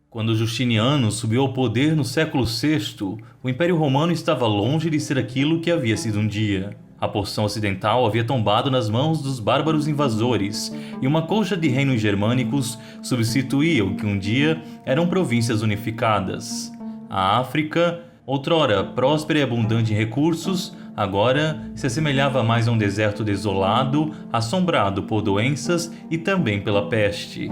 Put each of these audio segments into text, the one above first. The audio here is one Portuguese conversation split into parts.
Quando Justiniano subiu ao poder no século VI, o Império Romano estava longe de ser aquilo que havia sido um dia. A porção ocidental havia tombado nas mãos dos bárbaros invasores, e uma colcha de reinos germânicos substituía o que um dia eram províncias unificadas. A África, outrora próspera e abundante em recursos, agora se assemelhava mais a um deserto desolado, assombrado por doenças e também pela peste.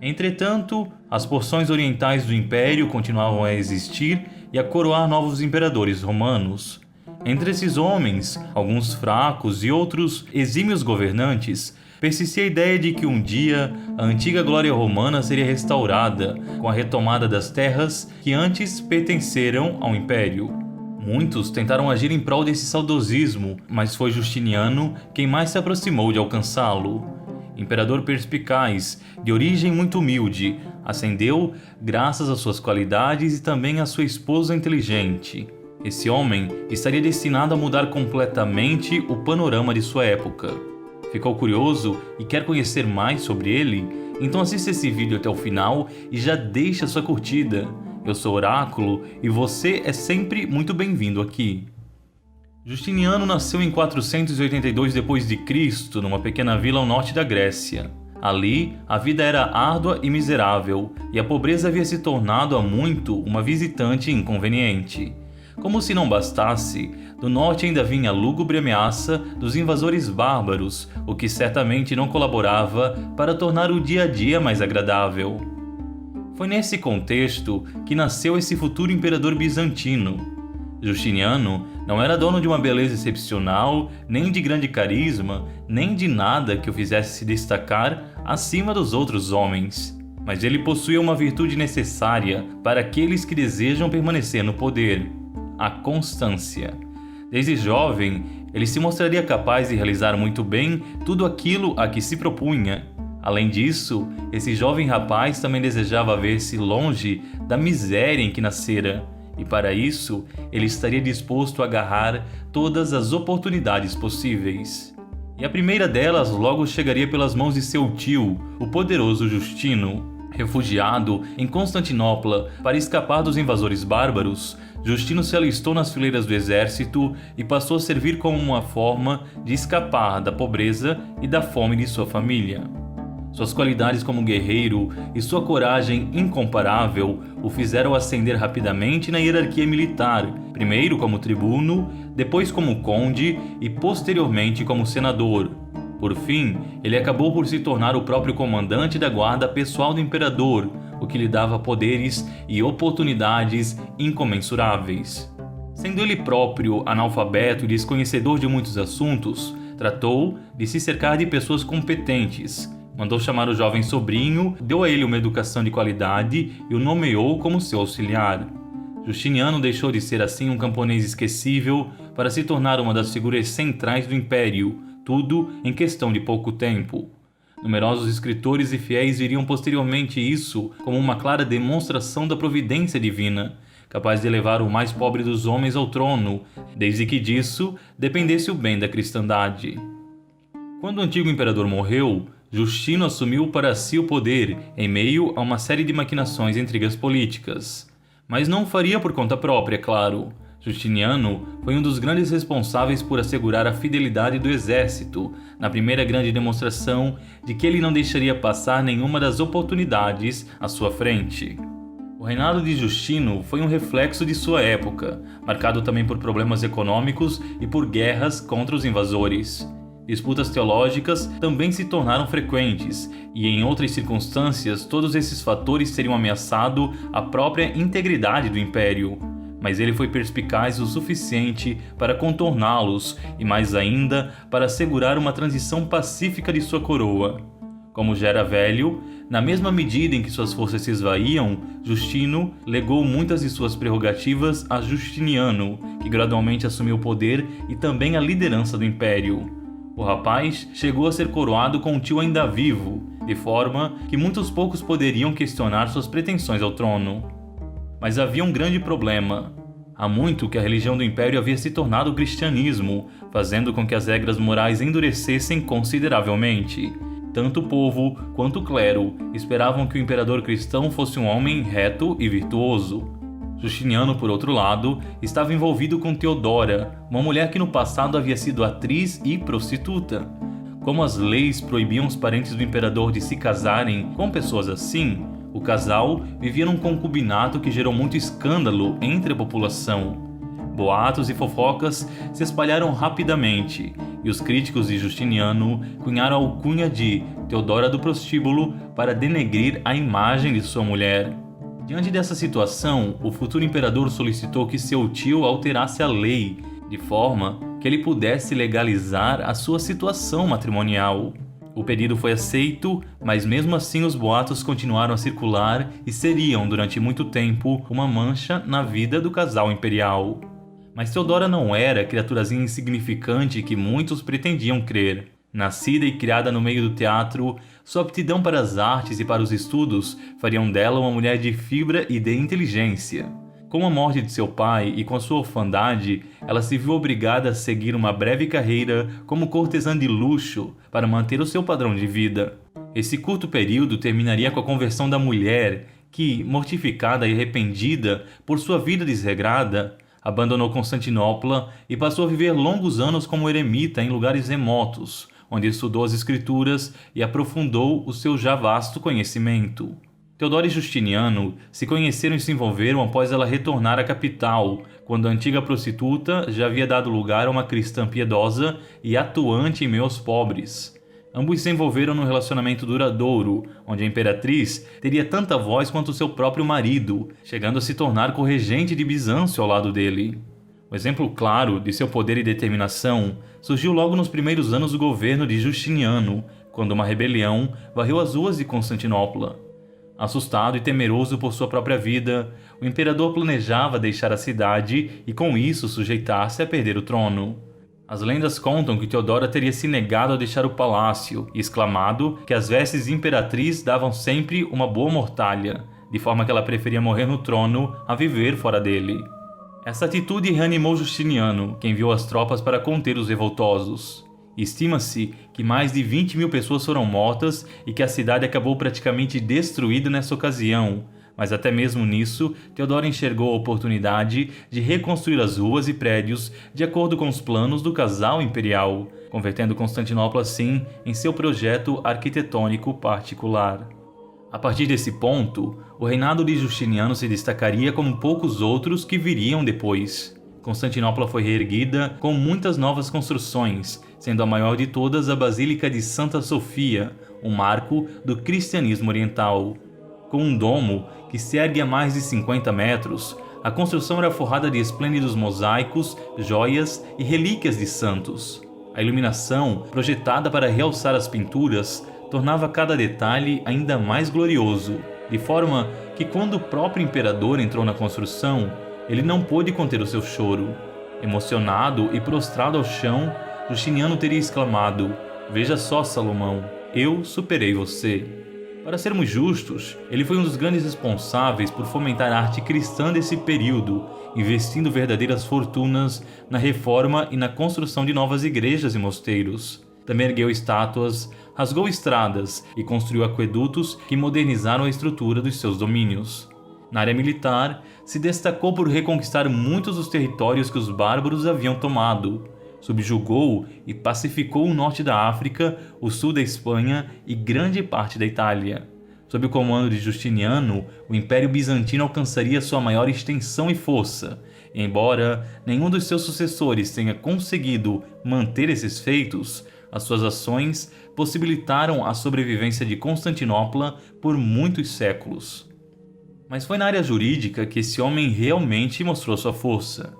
Entretanto, as porções orientais do Império continuavam a existir e a coroar novos imperadores romanos. Entre esses homens, alguns fracos e outros exímios governantes, persistia a ideia de que um dia a antiga glória romana seria restaurada com a retomada das terras que antes pertenceram ao Império. Muitos tentaram agir em prol desse saudosismo, mas foi Justiniano quem mais se aproximou de alcançá-lo. Imperador perspicaz, de origem muito humilde, ascendeu graças às suas qualidades e também à sua esposa inteligente. Esse homem estaria destinado a mudar completamente o panorama de sua época. Ficou curioso e quer conhecer mais sobre ele? Então assista esse vídeo até o final e já deixa sua curtida. Eu sou Oráculo e você é sempre muito bem-vindo aqui. Justiniano nasceu em 482 d.C., numa pequena vila ao norte da Grécia. Ali, a vida era árdua e miserável, e a pobreza havia se tornado há muito uma visitante inconveniente. Como se não bastasse, do norte ainda vinha a lúgubre ameaça dos invasores bárbaros, o que certamente não colaborava para tornar o dia a dia mais agradável. Foi nesse contexto que nasceu esse futuro imperador bizantino. Justiniano não era dono de uma beleza excepcional, nem de grande carisma, nem de nada que o fizesse se destacar acima dos outros homens. Mas ele possuía uma virtude necessária para aqueles que desejam permanecer no poder: a constância. Desde jovem, ele se mostraria capaz de realizar muito bem tudo aquilo a que se propunha. Além disso, esse jovem rapaz também desejava ver-se longe da miséria em que nascera. E para isso, ele estaria disposto a agarrar todas as oportunidades possíveis. E a primeira delas logo chegaria pelas mãos de seu tio, o poderoso Justino. Refugiado em Constantinopla para escapar dos invasores bárbaros, Justino se alistou nas fileiras do exército e passou a servir como uma forma de escapar da pobreza e da fome de sua família. Suas qualidades como guerreiro e sua coragem incomparável o fizeram ascender rapidamente na hierarquia militar, primeiro como tribuno, depois como conde e posteriormente como senador. Por fim, ele acabou por se tornar o próprio comandante da guarda pessoal do imperador, o que lhe dava poderes e oportunidades incomensuráveis. Sendo ele próprio analfabeto e desconhecedor de muitos assuntos, tratou de se cercar de pessoas competentes. Mandou chamar o jovem sobrinho, deu a ele uma educação de qualidade e o nomeou como seu auxiliar. Justiniano deixou de ser assim um camponês esquecível para se tornar uma das figuras centrais do império, tudo em questão de pouco tempo. Numerosos escritores e fiéis viriam posteriormente isso como uma clara demonstração da providência divina, capaz de elevar o mais pobre dos homens ao trono, desde que disso dependesse o bem da cristandade. Quando o antigo imperador morreu, Justino assumiu para si o poder em meio a uma série de maquinações e intrigas políticas. Mas não o faria por conta própria, é claro. Justiniano foi um dos grandes responsáveis por assegurar a fidelidade do exército, na primeira grande demonstração de que ele não deixaria passar nenhuma das oportunidades à sua frente. O reinado de Justino foi um reflexo de sua época, marcado também por problemas econômicos e por guerras contra os invasores. Disputas teológicas também se tornaram frequentes, e em outras circunstâncias todos esses fatores teriam ameaçado a própria integridade do império. Mas ele foi perspicaz o suficiente para contorná-los e, mais ainda, para assegurar uma transição pacífica de sua coroa. Como já era velho, na mesma medida em que suas forças se esvaíam, Justino legou muitas de suas prerrogativas a Justiniano, que gradualmente assumiu o poder e também a liderança do império. O rapaz chegou a ser coroado com um tio ainda vivo, de forma que muitos poucos poderiam questionar suas pretensões ao trono. Mas havia um grande problema. Há muito que a religião do império havia se tornado o cristianismo, fazendo com que as regras morais endurecessem consideravelmente. Tanto o povo quanto o clero esperavam que o imperador cristão fosse um homem reto e virtuoso. Justiniano, por outro lado, estava envolvido com Teodora, uma mulher que no passado havia sido atriz e prostituta. Como as leis proibiam os parentes do imperador de se casarem com pessoas assim, o casal vivia num concubinato que gerou muito escândalo entre a população. Boatos e fofocas se espalharam rapidamente, e os críticos de Justiniano cunharam a alcunha de Teodora do Prostíbulo para denegrir a imagem de sua mulher. Diante dessa situação, o futuro imperador solicitou que seu tio alterasse a lei, de forma que ele pudesse legalizar a sua situação matrimonial. O pedido foi aceito, mas mesmo assim os boatos continuaram a circular e seriam, durante muito tempo, uma mancha na vida do casal imperial. Mas Teodora não era a criaturazinha insignificante que muitos pretendiam crer. Nascida e criada no meio do teatro, sua aptidão para as artes e para os estudos fariam dela uma mulher de fibra e de inteligência. Com a morte de seu pai e com a sua orfandade, ela se viu obrigada a seguir uma breve carreira como cortesã de luxo para manter o seu padrão de vida. Esse curto período terminaria com a conversão da mulher que, mortificada e arrependida por sua vida desregrada, abandonou Constantinopla e passou a viver longos anos como eremita em lugares remotos, onde estudou as escrituras e aprofundou o seu já vasto conhecimento. Teodora e Justiniano se conheceram e se envolveram após ela retornar à capital, quando a antiga prostituta já havia dado lugar a uma cristã piedosa e atuante em meio aos pobres. Ambos se envolveram num relacionamento duradouro, onde a imperatriz teria tanta voz quanto seu próprio marido, chegando a se tornar corregente de Bizâncio ao lado dele. Um exemplo claro de seu poder e determinação surgiu logo nos primeiros anos do governo de Justiniano, quando uma rebelião varreu as ruas de Constantinopla. Assustado e temeroso por sua própria vida, o imperador planejava deixar a cidade e com isso sujeitar-se a perder o trono. As lendas contam que Teodora teria se negado a deixar o palácio e exclamado que as vestes de imperatriz davam sempre uma boa mortalha, de forma que ela preferia morrer no trono a viver fora dele. Essa atitude reanimou Justiniano, que enviou as tropas para conter os revoltosos. Estima-se que mais de 20.000 pessoas foram mortas e que a cidade acabou praticamente destruída nessa ocasião, mas até mesmo nisso, Teodora enxergou a oportunidade de reconstruir as ruas e prédios de acordo com os planos do casal imperial, convertendo Constantinopla assim em seu projeto arquitetônico particular. A partir desse ponto, o reinado de Justiniano se destacaria como poucos outros que viriam depois. Constantinopla foi reerguida com muitas novas construções, sendo a maior de todas a Basílica de Santa Sofia, um marco do cristianismo oriental. Com um domo que se ergue a mais de 50 metros, a construção era forrada de esplêndidos mosaicos, joias e relíquias de santos. A iluminação, projetada para realçar as pinturas, tornava cada detalhe ainda mais glorioso, de forma que quando o próprio imperador entrou na construção, ele não pôde conter o seu choro. Emocionado e prostrado ao chão, Justiniano teria exclamado: "Veja só, Salomão, eu superei você." Para sermos justos, ele foi um dos grandes responsáveis por fomentar a arte cristã desse período, investindo verdadeiras fortunas na reforma e na construção de novas igrejas e mosteiros. Também ergueu estátuas, rasgou estradas e construiu aquedutos que modernizaram a estrutura dos seus domínios. Na área militar, se destacou por reconquistar muitos dos territórios que os bárbaros haviam tomado. Subjugou e pacificou o norte da África, o sul da Espanha e grande parte da Itália. Sob o comando de Justiniano, o Império Bizantino alcançaria sua maior extensão e força. E embora nenhum dos seus sucessores tenha conseguido manter esses feitos, as suas ações possibilitaram a sobrevivência de Constantinopla por muitos séculos. Mas foi na área jurídica que esse homem realmente mostrou sua força.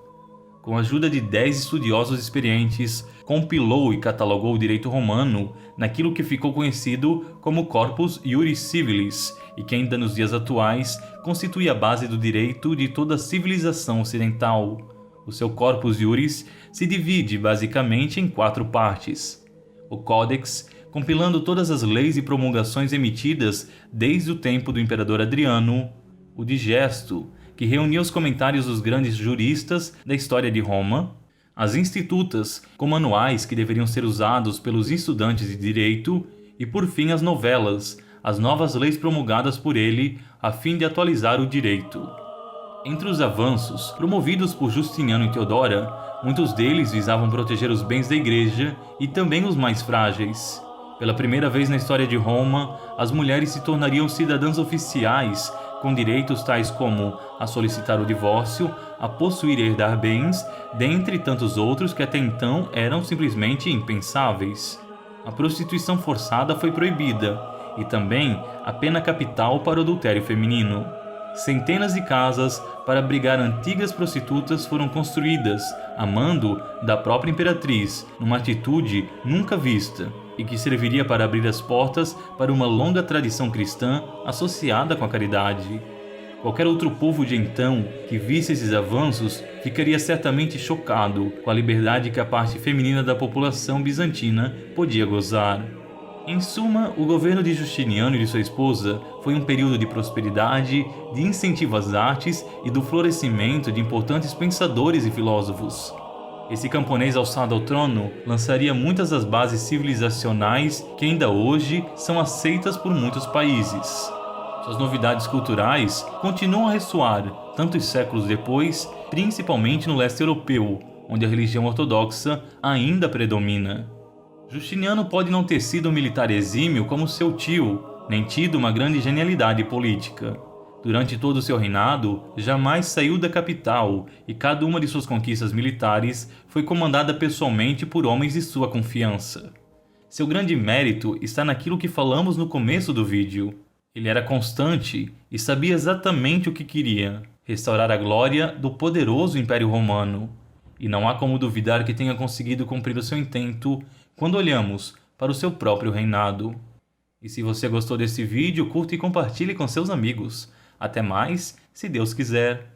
Com a ajuda de 10 estudiosos experientes, compilou e catalogou o direito romano naquilo que ficou conhecido como Corpus Iuris Civilis e que ainda nos dias atuais constitui a base do direito de toda a civilização ocidental. O seu Corpus Iuris se divide basicamente em 4 partes. O Códex, compilando todas as leis e promulgações emitidas desde o tempo do imperador Adriano. O Digesto, que reunia os comentários dos grandes juristas da história de Roma. As Institutas, com manuais que deveriam ser usados pelos estudantes de direito. e por fim as novelas, as novas leis promulgadas por ele a fim de atualizar o direito. Entre os avanços promovidos por Justiniano e Teodora, muitos deles visavam proteger os bens da igreja e também os mais frágeis. Pela primeira vez na história de Roma, as mulheres se tornariam cidadãs oficiais, com direitos tais como a solicitar o divórcio, a possuir e herdar bens, dentre tantos outros que até então eram simplesmente impensáveis. A prostituição forçada foi proibida, e também a pena capital para o adultério feminino. Centenas de casas para abrigar antigas prostitutas foram construídas, a mando da própria imperatriz, numa atitude nunca vista, e que serviria para abrir as portas para uma longa tradição cristã associada com a caridade. Qualquer outro povo de então que visse esses avanços ficaria certamente chocado com a liberdade que a parte feminina da população bizantina podia gozar. Em suma, o governo de Justiniano e de sua esposa foi um período de prosperidade, de incentivo às artes e do florescimento de importantes pensadores e filósofos. Esse camponês alçado ao trono lançaria muitas das bases civilizacionais que ainda hoje são aceitas por muitos países. Suas novidades culturais continuam a ressoar, tantos séculos depois, principalmente no leste europeu, onde a religião ortodoxa ainda predomina. Justiniano pode não ter sido um militar exímio como seu tio, nem tido uma grande genialidade política. Durante todo o seu reinado, jamais saiu da capital e cada uma de suas conquistas militares foi comandada pessoalmente por homens de sua confiança. Seu grande mérito está naquilo que falamos no começo do vídeo. Ele era constante e sabia exatamente o que queria: restaurar a glória do poderoso Império Romano. E não há como duvidar que tenha conseguido cumprir o seu intento quando olhamos para o seu próprio reinado. E se você gostou desse vídeo, curta e compartilhe com seus amigos. Até mais, se Deus quiser.